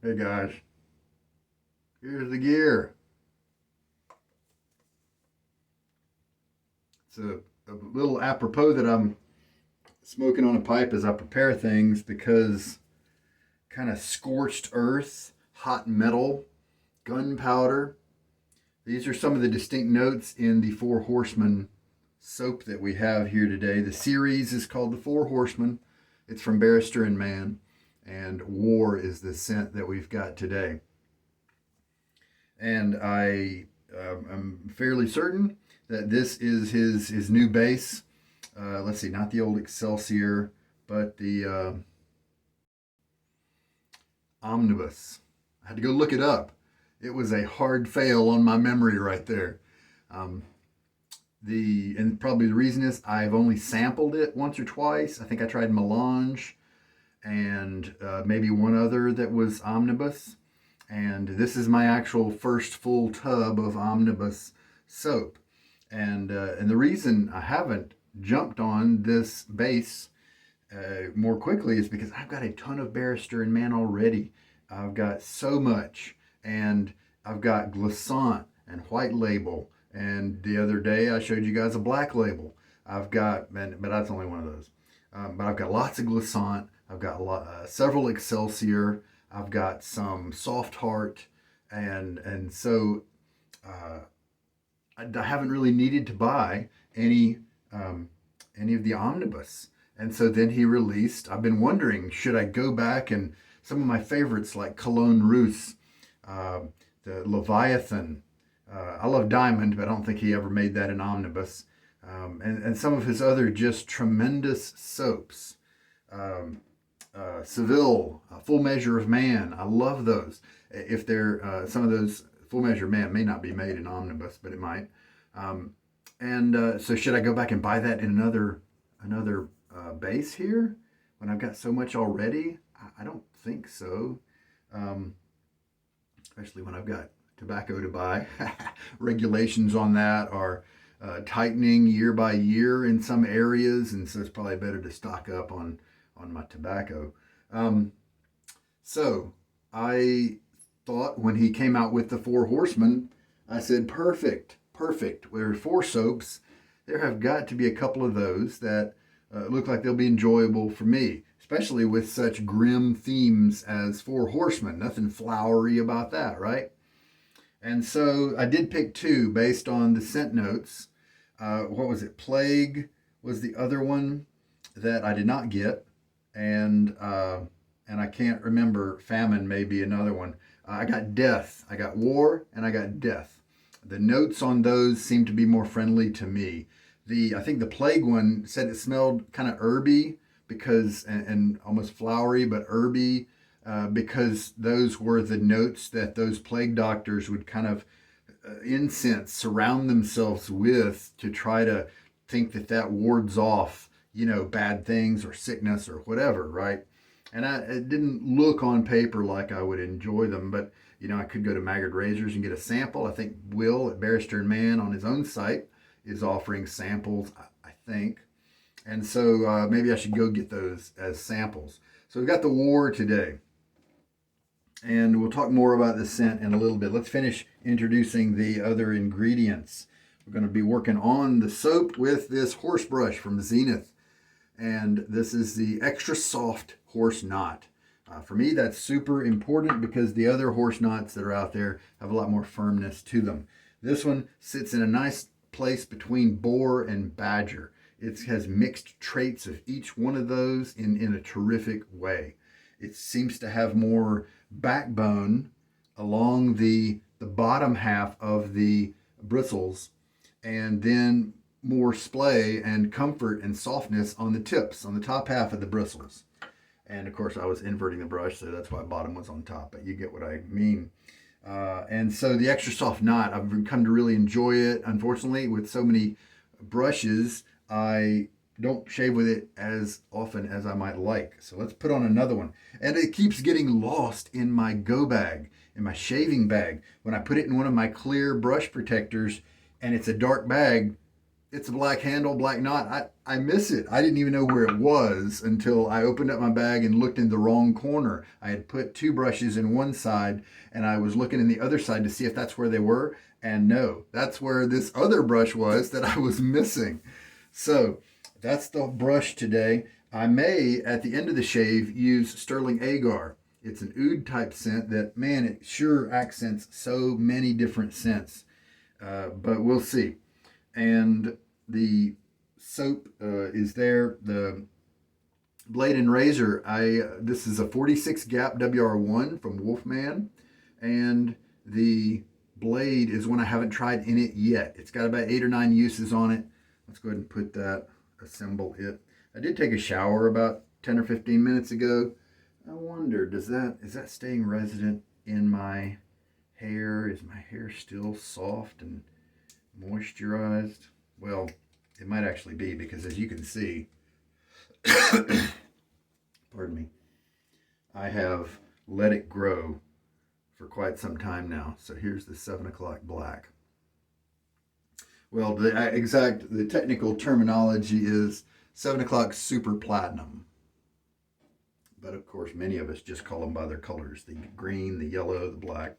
Hey guys, here's the gear. It's a little apropos that I'm smoking on a pipe as I prepare things because kind of scorched earth, hot metal, gunpowder. These are some of the distinct notes in the Four Horsemen soap that we have here today. The series is called the Four Horsemen. It's from Barrister and Mann, and War is the scent that we've got today. And I'm fairly certain that this is his new base. Let's see, not the old Excelsior, but the Omnibus. I had to go look it up. It was a hard fail on my memory right there. Um, and probably the reason is I've only sampled it once or twice. I think I tried Melange and maybe one other that was Omnibus. And this is my actual first full tub of Omnibus soap. And the reason I haven't jumped on this base more quickly is because I've got a ton of Barrister and Mann already. I've got so much, and I've got Glissant and White Label, and the other day I showed you guys a Black Label. But that's only one of those. But I've got lots of Glissant. I've got several Excelsior. I've got some Soft Heart, and so I haven't really needed to buy any of the Omnibus. And so then he released. I've been wondering, should I go back and some of my favorites like Cologne Russe, uh, the Leviathan. I love Diamond, but I don't think he ever made that in Omnibus. And some of his other just tremendous soaps. Seville, Full Measure of Man. I love those. If they're some of those Full Measure of Man may not be made in Omnibus, but it might. So should I go back and buy that in another base here when I've got so much already? I don't think so. Especially when I've got tobacco to buy. Regulations on that are tightening year by year in some areas, and so it's probably better to stock up on my tobacco. So I thought when he came out with the Four Horsemen, I said, perfect. There are four soaps. There have got to be a couple of those that look like they'll be enjoyable for me, especially with such grim themes as Four Horsemen. Nothing flowery about that, right? And so I did pick two based on the scent notes. What was it? Plague was the other one that I did not get, and I can't remember. Famine may be another one. I got death. I got war, and I got death. The notes on those seem to be more friendly to me. I think the plague one said it smelled kind of herby and almost flowery, but herby because those were the notes that those plague doctors would kind of incense surround themselves with to try to think that wards off, bad things or sickness or whatever, right? And it didn't look on paper like I would enjoy them, but I could go to Maggard Razors and get a sample. I think Will at Barrister and Mann on his own site is offering samples, I think. And so maybe I should go get those as samples. So we've got the War today. And we'll talk more about the scent in a little bit. Let's finish introducing the other ingredients. We're going to be working on the soap with this horse brush from Zenith. And this is the extra soft horse knot. For me, that's super important because the other horse knots that are out there have a lot more firmness to them. This one sits in a nice place between boar and badger. It has mixed traits of each one of those in a terrific way. It seems to have more backbone along the bottom half of the bristles, and then more splay and comfort and softness on the tips, on the top half of the bristles. And of course I was inverting the brush, so that's why bottom was on top, but you get what I mean. And so the extra soft knot, I've come to really enjoy it. Unfortunately, with so many brushes, I don't shave with it as often as I might like. So let's put on another one. And it keeps getting lost in my go bag, in my shaving bag. When I put it in one of my clear brush protectors and it's a dark bag, it's a black handle, black knot. I miss it. I didn't even know where it was until I opened up my bag and looked in the wrong corner. I had put two brushes in one side and I was looking in the other side to see if that's where they were. And no, that's where this other brush was that I was missing. So that's the brush today. I may, at the end of the shave, use Stirling Agar. It's an oud type scent that, man, it sure accents so many different scents. But we'll see. And the soap is there. The blade and razor, this is a 46 gap WR1 from Wolfman. And the blade is one I haven't tried in it yet. It's got about 8 or 9 uses on it. Let's go ahead and put that, assemble it. I did take a shower about 10 or 15 minutes ago. I wonder, is that staying resident in my hair? Is my hair still soft and moisturized? Well, it might actually be, because as you can see, pardon me, I have let it grow for quite some time now. So here's the 7 o'clock black. Well, the technical terminology is 7 o'clock super platinum. But of course, many of us just call them by their colors: the green, the yellow, the black.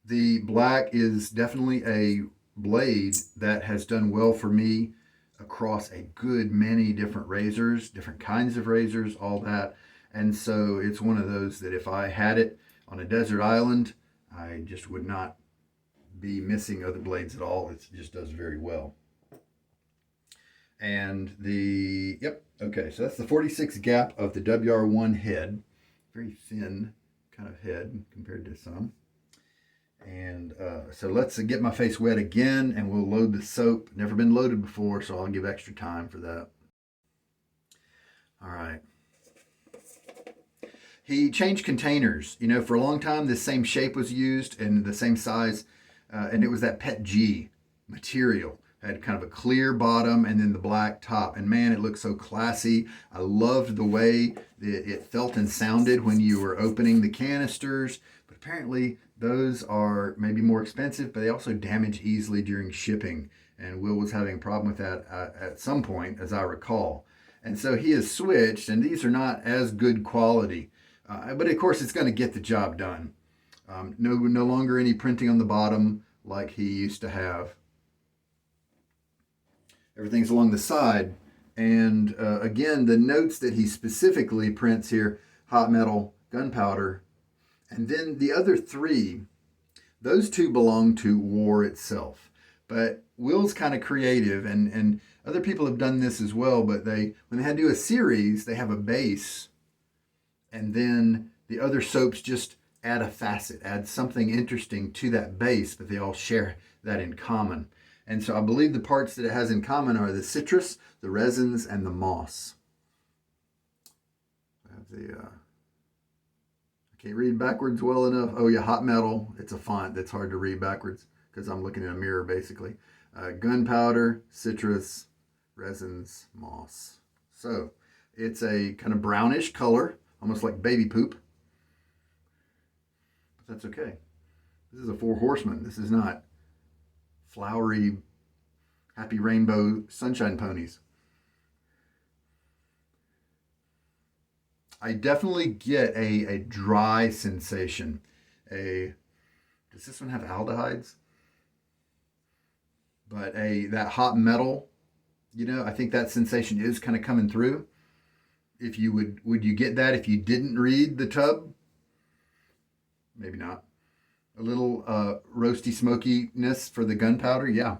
The black is definitely a blade that has done well for me across a good many different razors, different kinds of razors, all that. And so it's one of those that if I had it on a desert island, I just would not be missing other blades at all. It just does very well. And okay, so that's the 46 gap of the WR1 head. Very thin kind of head compared to some. And so let's get my face wet again, and we'll load the soap. Never been loaded before, so I'll give extra time for that. All right. He changed containers. You know, for a long time, this same shape was used and the same size, and it was that PET G material. It had kind of a clear bottom and then the black top. And man, it looked so classy. I loved the way it felt and sounded when you were opening the canisters. But apparently, those are maybe more expensive, but they also damage easily during shipping. And Will was having a problem with that at some point, as I recall. And so he has switched, and these are not as good quality. But of course, it's going to get the job done. No longer any printing on the bottom like he used to have. Everything's along the side. And again, the notes that he specifically prints here: hot metal, gunpowder. And then the other three, those two belong to war itself. But Will's kind of creative, and other people have done this as well, but when they had to do a series, they have a base, and then the other soaps just add a facet, add something interesting to that base, but they all share that in common. And so I believe the parts that it has in common are the citrus, the resins, and the moss. I can't read backwards well enough. Oh yeah, hot metal. It's a font that's hard to read backwards because I'm looking in a mirror basically. Gunpowder, citrus, resins, moss. So it's a kind of brownish color, almost like baby poop. But that's okay. This is a Four Horsemen. This is not flowery, happy rainbow sunshine ponies. I definitely get a dry sensation. Does this one have aldehydes? But that hot metal, I think that sensation is kind of coming through. If you would you get that if you didn't read the tub? Maybe not. A little roasty smokiness for the gunpowder, yeah.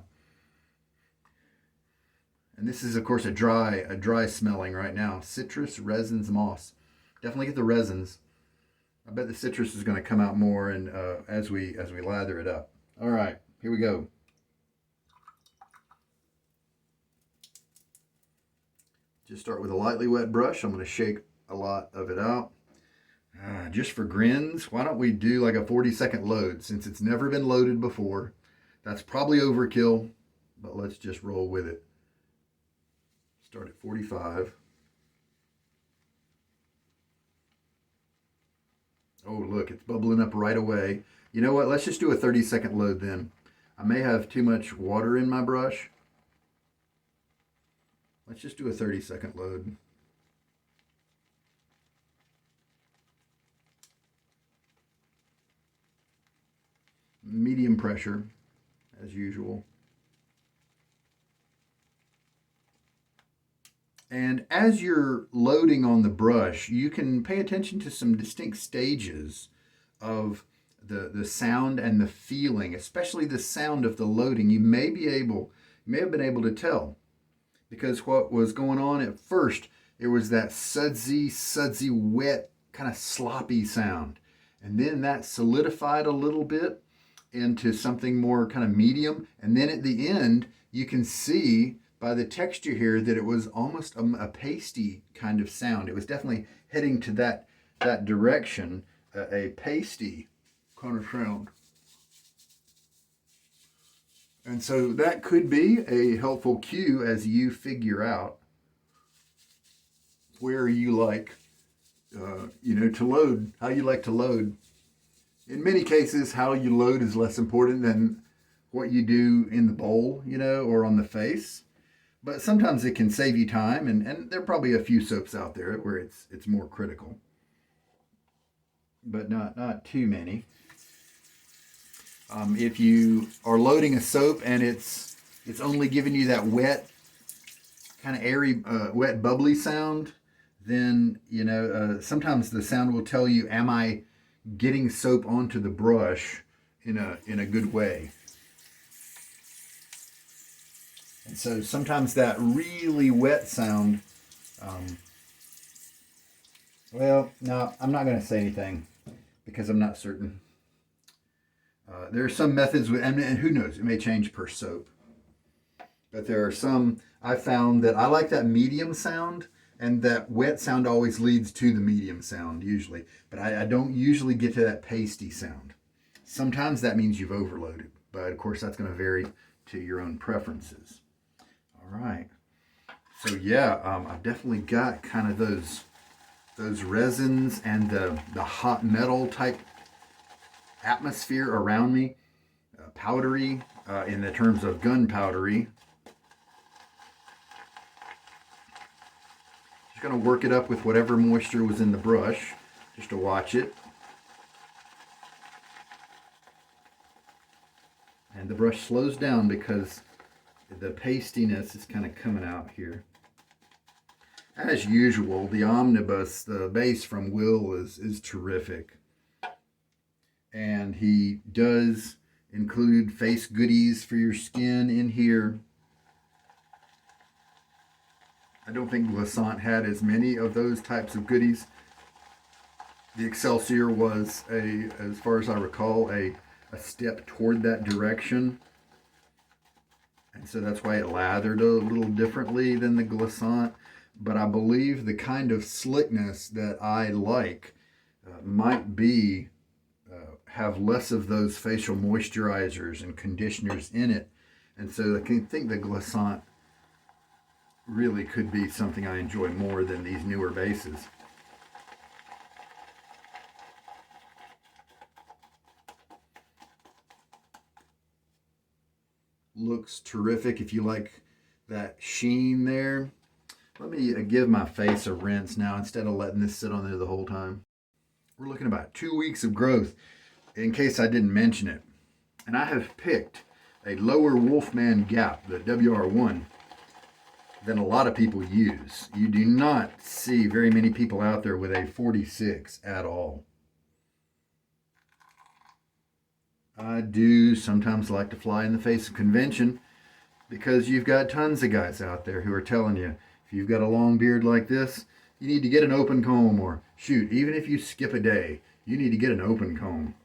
And this is, of course, a dry smelling right now. Citrus, resins, moss. Definitely get the resins. I bet the citrus is going to come out more, and as we lather it up. All right, here we go. Just start with a lightly wet brush. I'm going to shake a lot of it out. Just for grins, why don't we do like a 40-second load, since it's never been loaded before. That's probably overkill, but let's just roll with it. Start at 45. Oh, look, it's bubbling up right away. You know what? Let's just do a 30-second load then. I may have too much water in my brush. Let's just do a 30-second load. Medium pressure, as usual. And as you're loading on the brush, you can pay attention to some distinct stages of the sound and the feeling, especially the sound of the loading. You may have been able to tell, because what was going on at first, it was that sudsy, wet, kind of sloppy sound. And then that solidified a little bit into something more kind of medium. And then at the end, you can see by the texture here that it was almost a pasty kind of sound. It was definitely heading to that direction, a pasty kind of sound. And so that could be a helpful cue as you figure out where you like, to load, how you like to load. In many cases, how you load is less important than what you do in the bowl, or on the face. But sometimes it can save you time, and there are probably a few soaps out there where it's more critical. But not too many. If you are loading a soap and it's only giving you that wet, kind of airy, wet, bubbly sound, then sometimes the sound will tell you, am I getting soap onto the brush in a good way? And so sometimes that really wet sound, well, no, I'm not going to say anything because I'm not certain. There are some methods, and who knows, it may change per soap. But there are some, I found that I like that medium sound, and that wet sound always leads to the medium sound, usually. But I don't usually get to that pasty sound. Sometimes that means you've overloaded, but of course that's going to vary to your own preferences. All right. So yeah, I've definitely got kind of those resins and the hot metal type atmosphere around me, powdery in the terms of gunpowdery. Just going to work it up with whatever moisture was in the brush, just to watch it. And the brush slows down because the pastiness is kind of coming out here. As usual, the Omnibus, the base from Will, is terrific. And he does include face goodies for your skin in here. I don't think Lather had as many of those types of goodies. The Excelsior was, as far as I recall, a step toward that direction. And so that's why it lathered a little differently than the Glissant. But I believe the kind of slickness that I like might be have less of those facial moisturizers and conditioners in it. And so I can think the Glissant really could be something I enjoy more than these newer bases. Looks terrific if you like that sheen there. Let me give my face a rinse now instead of letting this sit on there the whole time. We're looking about 2 weeks of growth, in case I didn't mention it. And I have picked a lower Wolfman gap, the WR1, than a lot of people use. You do not see very many people out there with a 46 at all. I do sometimes like to fly in the face of convention, because you've got tons of guys out there who are telling you, if you've got a long beard like this, you need to get an open comb, or shoot, even if you skip a day, you need to get an open comb.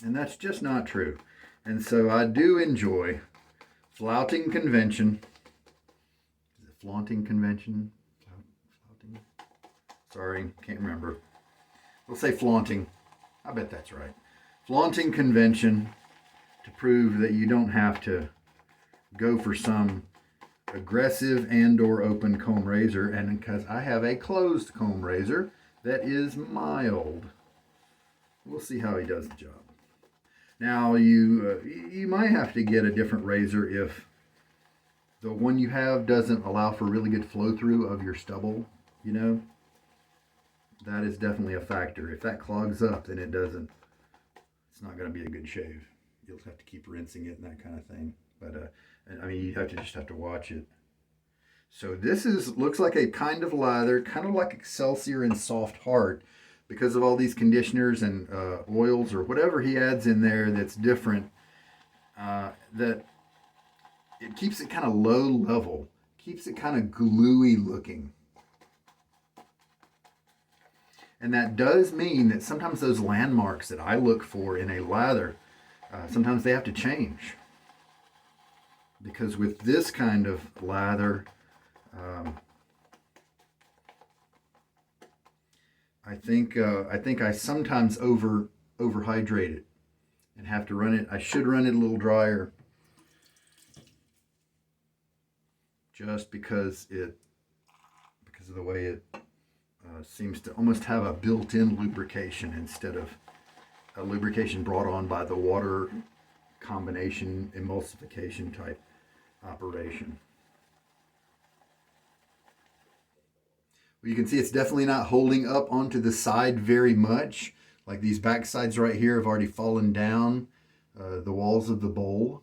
And that's just not true. And so I do enjoy flouting convention. Is it flaunting convention? Flouting? Sorry, can't remember. We'll say flaunting. I bet that's right. Flaunting convention to prove that you don't have to go for some aggressive and or open comb razor, and because I have a closed comb razor that is mild. we'll see how he does the job. Now you might have to get a different razor if the one you have doesn't allow for really good flow through of your stubble. You know, that is definitely a factor. If that clogs up, then it's not going to be a good shave. You'll have to keep rinsing it and that kind of thing. But I mean, you just have to watch it. So this looks like a kind of lather, kind of like Excelsior and Soft Heart, because of all these conditioners and oils or whatever he adds in there that's different. That it keeps it kind of low level, keeps it kind of gluey looking. And that does mean that sometimes those landmarks that I look for in a lather, sometimes they have to change. Because with this kind of lather, I think I sometimes overhydrate it and have to run it. I should run it a little drier, just because of the way it seems to almost have a built-in lubrication instead of a lubrication brought on by the water combination emulsification type operation. Well, you can see it's definitely not holding up onto the side very much. Like these back sides right here have already fallen down the walls of the bowl.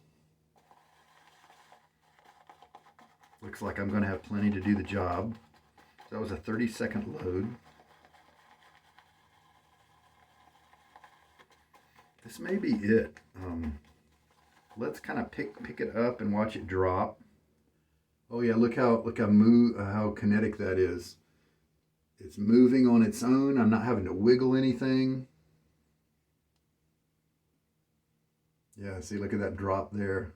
Looks like I'm going to have plenty to do the job. So that was a 30-second load. This may be it. Let's kind of pick it up and watch it drop. Oh yeah, look how kinetic that is. It's moving on its own. I'm not having to wiggle anything. Yeah, see, look at that drop there.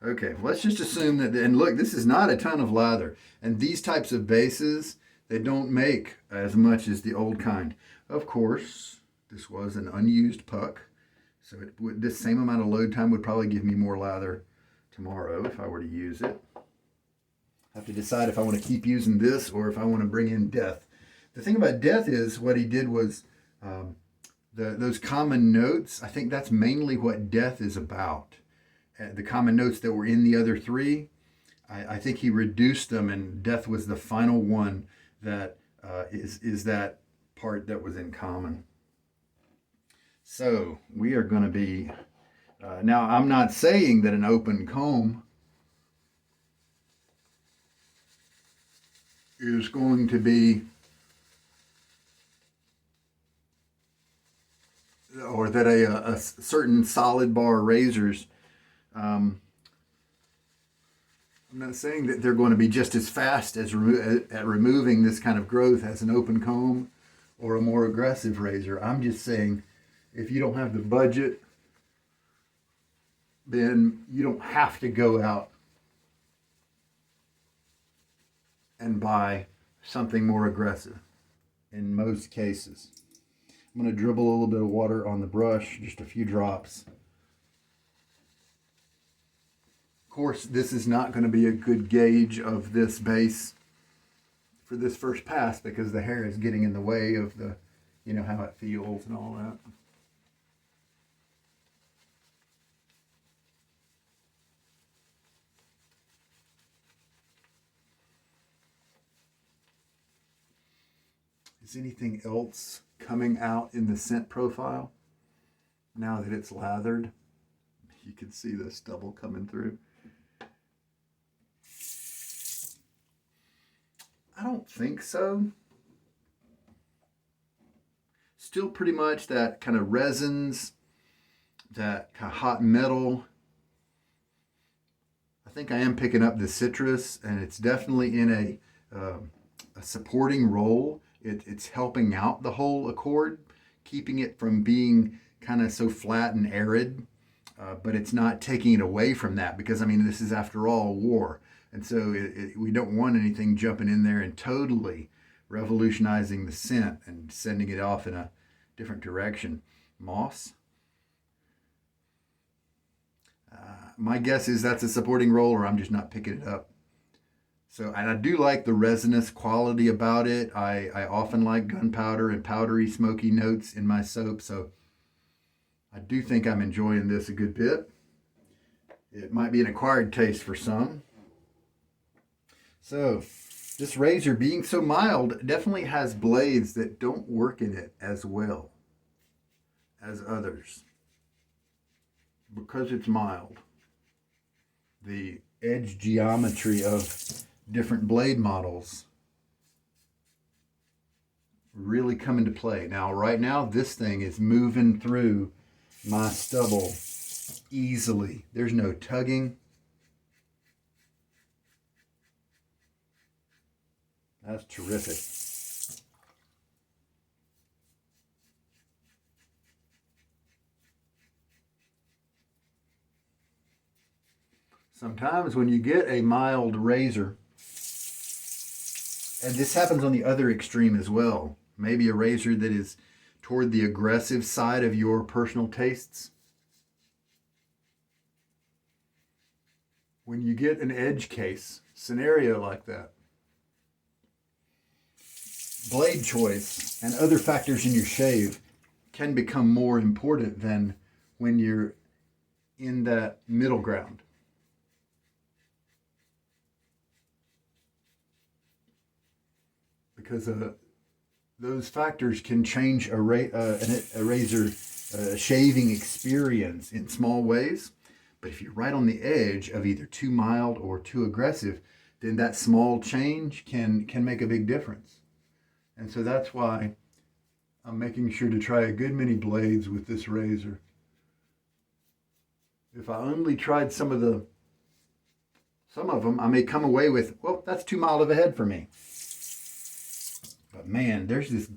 Okay, let's just assume that, and look, this is not a ton of lather. And these types of bases, they don't make as much as the old kind. Of course, this was an unused puck. So this same amount of load time would probably give me more lather tomorrow if I were to use it. I have to decide if I want to keep using this or if I want to bring in Death. The thing about Death is what he did was those common notes. I think that's mainly what Death is about. The common notes that were in the other three, I think he reduced them, and Death was the final one that is that part that was in common. So we are going to be, now I'm not saying that an open comb is going to be, or that a certain solid bar razors, I'm not saying that they're going to be just as fast as at removing this kind of growth as an open comb or a more aggressive razor. I'm just saying, if you don't have the budget, then you don't have to go out and buy something more aggressive in most cases. I'm going to dribble a little bit of water on the brush, just a few drops. Of course, this is not going to be a good gauge of this base for this first pass because the hair is getting in the way of the, you know, how it feels and all that. Is anything else coming out in the scent profile now that it's lathered? You can see the stubble coming through. I don't think so. Still pretty much that kind of resins, that kind of hot metal. I think I am picking up the citrus, and it's definitely in a supporting role. It's helping out the whole accord, keeping it from being kind of so flat and arid, but it's not taking it away from that because, I mean, this is after all war. And so we don't want anything jumping in there and totally revolutionizing the scent and sending it off in a different direction. Moss. My guess is that's a supporting role, or I'm just not picking it up. So, and I do like the resinous quality about it. I often like gunpowder and powdery smoky notes in my soap. So I do think I'm enjoying this a good bit. It might be an acquired taste for some. So this razor, being so mild, definitely has blades that don't work in it as well as others. Because it's mild, the edge geometry of different blade models really come into play. Now, right now, this thing is moving through my stubble easily. There's no tugging. That's terrific. Sometimes when you get a mild razor, and this happens on the other extreme as well, maybe a razor that is toward the aggressive side of your personal tastes. When you get an edge case scenario like that, blade choice and other factors in your shave can become more important than when you're in that middle ground. Because those factors can change a razor shaving experience in small ways. But if you're right on the edge of either too mild or too aggressive, then that small change can make a big difference. And so that's why I'm making sure to try a good many blades with this razor. If I only tried some of them, I may come away with, well, that's too mild of a head for me. But man, there's this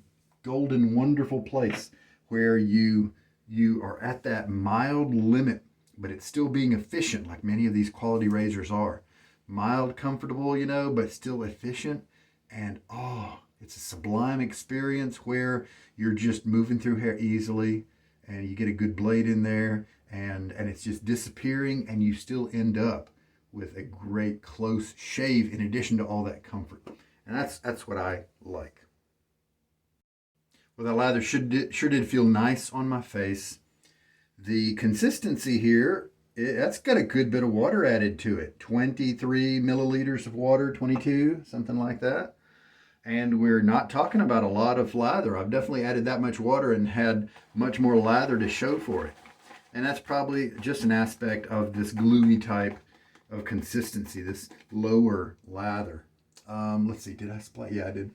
golden, wonderful place where you are at that mild limit, but it's still being efficient, like many of these quality razors are. Mild, comfortable, but still efficient. And it's a sublime experience where you're just moving through hair easily and you get a good blade in there and it's just disappearing, and you still end up with a great close shave in addition to all that comfort. And that's what I like. Well, that lather sure did feel nice on my face. The consistency here, that's got a good bit of water added to it. 23 milliliters of water, 22, something like that. And we're not talking about a lot of lather. I've definitely added that much water and had much more lather to show for it. And that's probably just an aspect of this gluey type of consistency, this lower lather. Let's see, did I splash? Yeah, I did.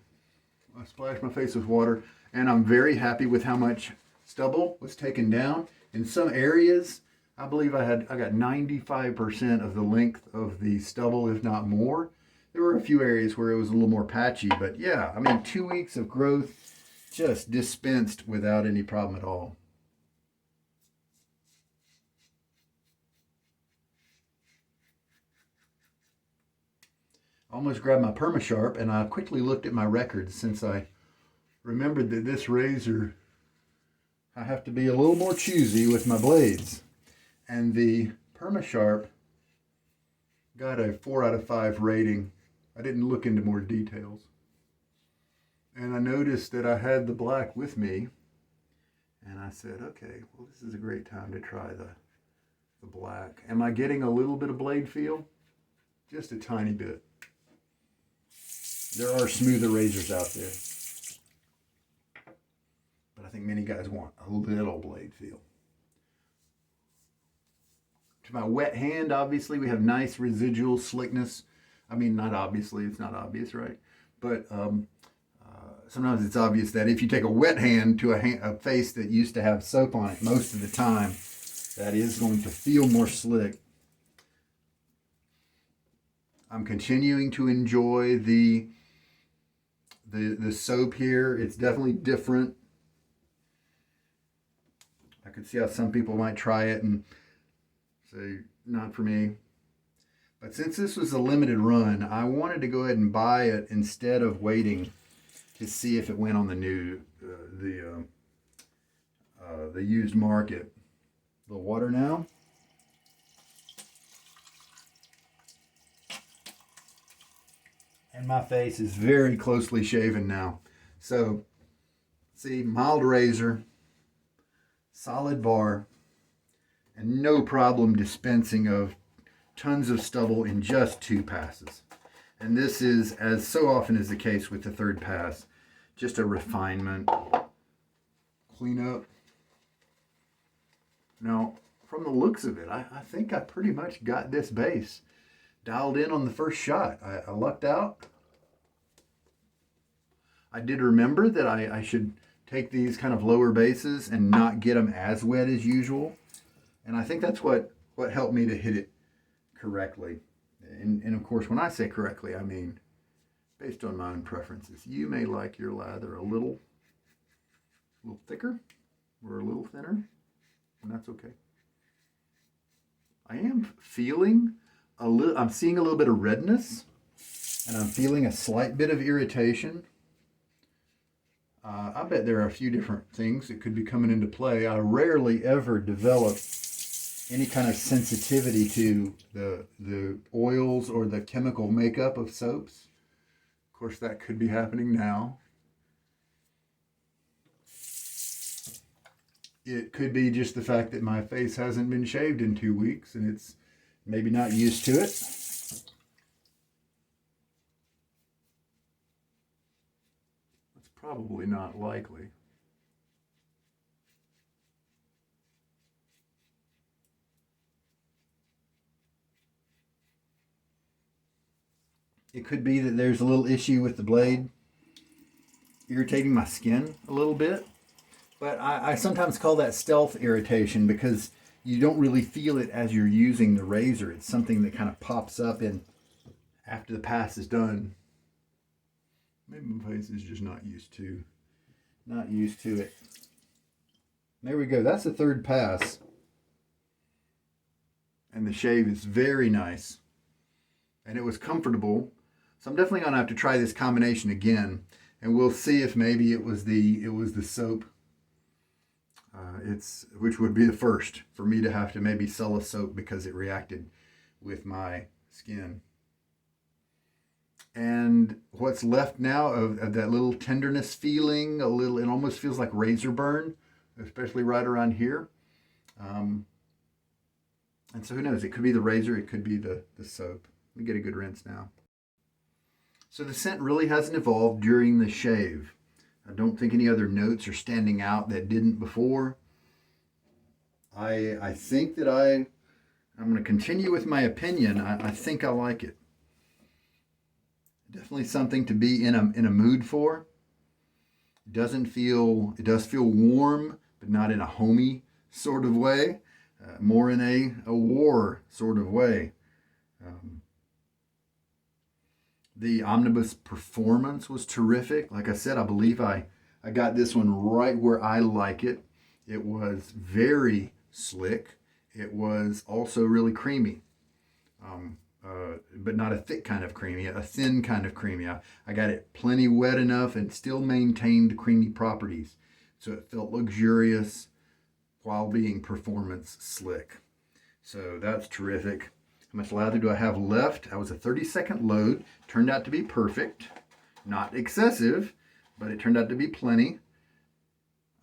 I splashed my face with water, and I'm very happy with how much stubble was taken down. In some areas, I believe I got 95% of the length of the stubble, if not more. There were a few areas where it was a little more patchy, but yeah, I mean, 2 weeks of growth just dispensed without any problem at all. Almost grabbed my Perma-Sharp, and I quickly looked at my records since I remembered that this razor, I have to be a little more choosy with my blades. And the Perma-Sharp got a 4 out of 5 rating. I didn't look into more details. And I noticed that I had the black with me, and I said, okay, well, this is a great time to try the black. Am I getting a little bit of blade feel? Just a tiny bit. There are smoother razors out there, but I think many guys want a little blade feel. To my wet hand, obviously, we have nice residual slickness. I mean, not obviously, it's not obvious, right? But sometimes it's obvious that if you take a wet hand to a face that used to have soap on it, most of the time, that is going to feel more slick. I'm continuing to enjoy the soap here. It's definitely different. I could see how some people might try it and say, not for me. But since this was a limited run, I wanted to go ahead and buy it instead of waiting to see if it went on the new, the used market. The water now. And my face is very closely shaven now. So, see, mild razor, solid bar, and no problem dispensing of tons of stubble in just 2 passes. And this is, as so often is the case with the third pass, just a refinement, clean up. Now, from the looks of it, I think I pretty much got this base dialed in on the first shot. I lucked out. I did remember that I should take these kind of lower bases and not get them as wet as usual. And I think that's what helped me to hit it correctly. And of course, when I say correctly, I mean based on my own preferences. You may like your lather a little thicker or a little thinner, and that's okay. I am feeling I'm seeing a little bit of redness, and I'm feeling a slight bit of irritation. I bet there are a few different things that could be coming into play. I rarely ever develop any kind of sensitivity to the oils or the chemical makeup of soaps. Of course, that could be happening now. It could be just the fact that my face hasn't been shaved in 2 weeks and it's maybe not used to it. That's probably not likely. It could be that there's a little issue with the blade irritating my skin a little bit. But I sometimes call that stealth irritation because you don't really feel it as you're using the razor. It's something that kind of pops up in after the pass is done. Maybe my face is just not used to it. There we go. That's the third pass. And the shave is very nice. And it was comfortable. So I'm definitely going to have to try this combination again. And we'll see if maybe it was the soap. Which would be the first for me to have to maybe sell a soap because it reacted with my skin. And what's left now of that little tenderness feeling, it almost feels like razor burn, especially right around here. And so who knows, it could be the razor, it could be the soap. Let me get a good rinse now. So the scent really hasn't evolved during the shave. I don't think any other notes are standing out that didn't before. I think that I'm going to continue with my opinion. I think I like it. Definitely something to be in a mood for. It does feel warm, but not in a homey sort of way. More in a war sort of way. The Omnibus performance was terrific. Like I said, I believe I got this one right where I like it. It was very slick. It was also really creamy, but not a thick kind of creamy, a thin kind of creamy. I got it plenty wet enough and still maintained creamy properties. So it felt luxurious while being performance slick. So that's terrific. How much lather do I have left? That was a 30-second load. Turned out to be perfect. Not excessive, but it turned out to be plenty.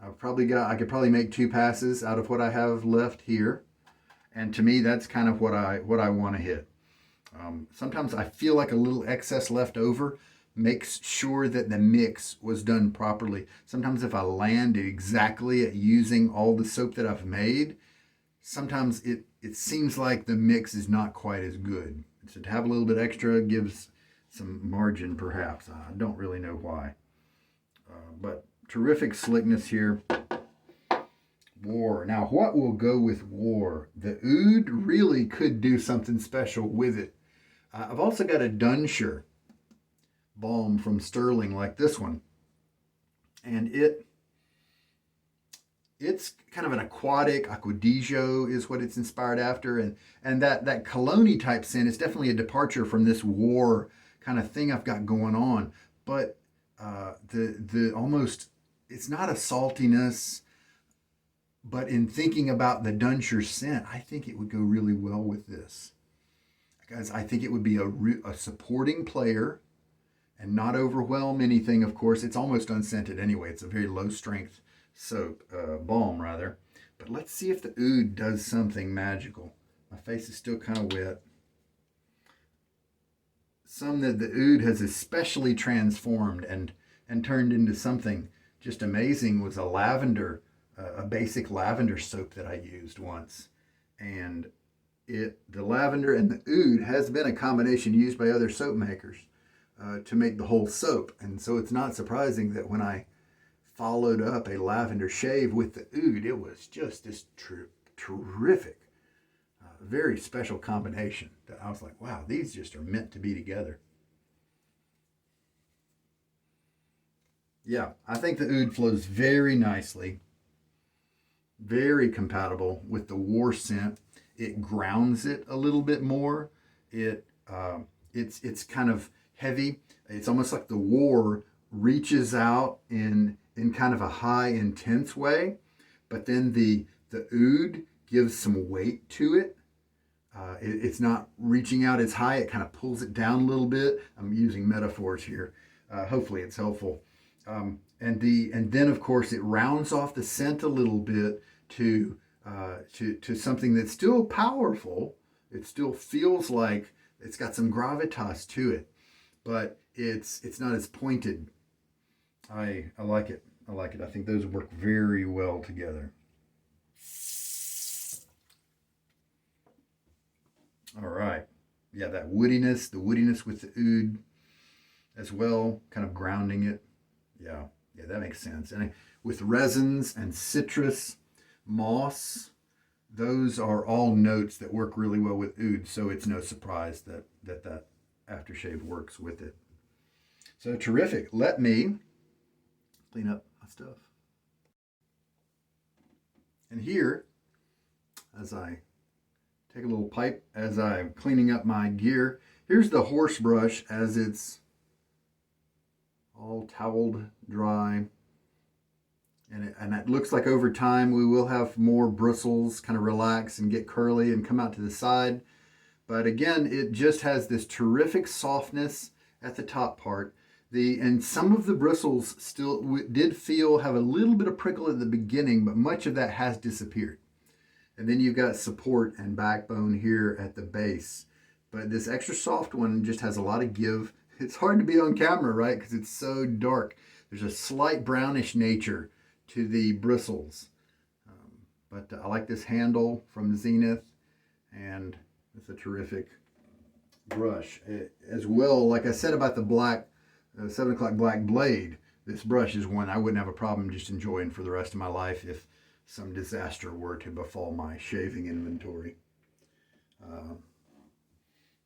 I could probably make 2 passes out of what I have left here. And to me, that's kind of what I want to hit. Sometimes I feel like a little excess left over makes sure that the mix was done properly. Sometimes if I land exactly at using all the soap that I've made, sometimes it seems like the mix is not quite as good. So to have a little bit extra gives some margin, perhaps. I don't really know why. But terrific slickness here. War. Now, what will go with War? The Oud really could do something special with it. I've also got a Dunshire balm from Stirling like this one. And it's kind of an aquatic, aquadigio is what it's inspired after. And that cologne type scent is definitely a departure from this War kind of thing I've got going on. But the almost, it's not a saltiness, but in thinking about the Dunshire scent, I think it would go really well with this. Guys, I think it would be a supporting player and not overwhelm anything, of course. It's almost unscented anyway. It's a very low strength soap, balm rather. But let's see if the oud does something magical. My face is still kind of wet. Some that the oud has especially transformed and turned into something just amazing was a lavender, a basic lavender soap that I used once. And the lavender and the oud has been a combination used by other soap makers to make the whole soap. And so it's not surprising that when I followed up a lavender shave with the oud, it was just this terrific, very special combination that I was like, wow, these just are meant to be together. Yeah, I think the oud flows very nicely, very compatible with the war scent. It grounds it a little bit more. It's kind of heavy. It's almost like the war reaches out in kind of a high, intense way, but then the oud gives some weight to it. It's not reaching out as high. It kind of pulls it down a little bit. I'm using metaphors here. Hopefully it's helpful. And then of course it rounds off the scent a little bit to something that's still powerful. It still feels like it's got some gravitas to it, but it's not as pointed. I like it. I like it. I think those work very well together. All right. Yeah, that woodiness, the woodiness with the oud as well, kind of grounding it. Yeah, that makes sense. And with resins and citrus, moss, those are all notes that work really well with oud, so it's no surprise that aftershave works with it. So terrific. Let me clean up my stuff. And here, as I take a little pipe as I'm cleaning up my gear, here's the horse brush as it's all toweled dry. And it looks like over time we will have more bristles kind of relax and get curly and come out to the side. But again, it just has this terrific softness at the top part. And some of the bristles still did have a little bit of prickle at the beginning, but much of that has disappeared. And then you've got support and backbone here at the base. But this extra soft one just has a lot of give. It's hard to be on camera, right? Because it's so dark. There's a slight brownish nature to the bristles. But I like this handle from Zenith, and it's a terrific brush. As well, like I said about the black 7 o'clock black blade, this brush is one I wouldn't have a problem just enjoying for the rest of my life if some disaster were to befall my shaving inventory.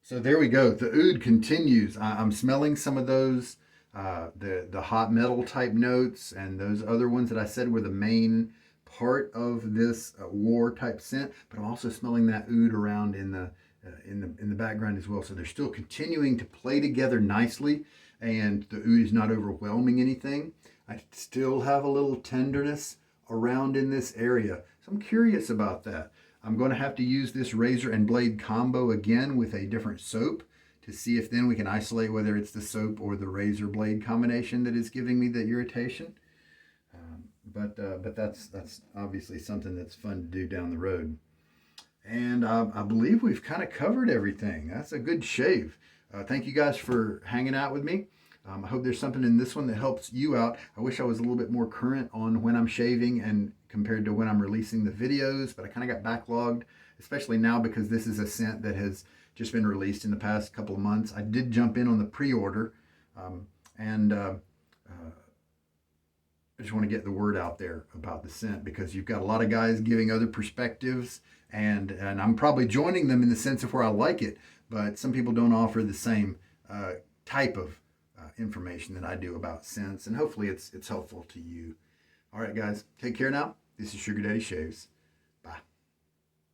So there we go. The oud continues. I'm smelling some of those, the hot metal type notes, and those other ones that I said were the main part of this war type scent. But I'm also smelling that oud around in the background as well. So they're still continuing to play together nicely, and the oud is not overwhelming anything. I still have a little tenderness around in this area. So I'm curious about that. I'm going to have to use this razor and blade combo again with a different soap to see if then we can isolate whether it's the soap or the razor blade combination that is giving me the irritation. But that's obviously something that's fun to do down the road. And I believe we've kind of covered everything. That's a good shave. Thank you guys for hanging out with me. I hope there's something in this one that helps you out. I wish I was a little bit more current on when I'm shaving and compared to when I'm releasing the videos, but I kind of got backlogged, especially now because this is a scent that has just been released in the past couple of months. I did jump in on the pre-order, and I just want to get the word out there about the scent because you've got a lot of guys giving other perspectives, and I'm probably joining them in the sense of where I like it, but some people don't offer the same type of information that I do about scents, and hopefully it's helpful to you. All right, guys, take care now. This is Sugar Daddy Shaves. Bye.